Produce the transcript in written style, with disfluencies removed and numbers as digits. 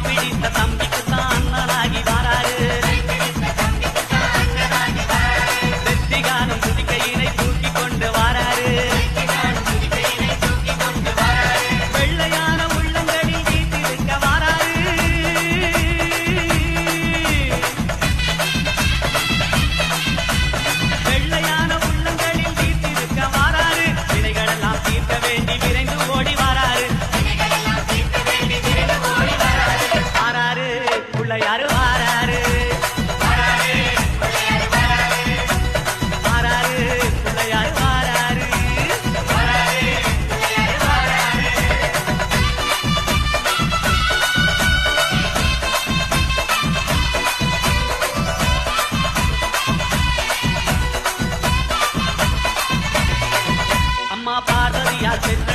கைப்பிடித்த தம்பிக்குத்தான் அண்ணனாகி வாராரு. வெற்றிகாலம் துதிக்கையினை தூக்கிக் கொண்டு வாராரு. வெள்ளையான உள்ளங்களில் வீட்டிருக்க வாராரு. வெள்ளையான உள்ளங்களில் வீட்டிருக்க வாராரு. வினைகளெல்லாம் தீர்க்க வேண்டி விரைந்து ஓடி வாராரு. வாராரு பிள்ளையாரு வாராரு. வாராரு பிள்ளையாரு வாராரு. அம்மா பார்வதியால் செத்த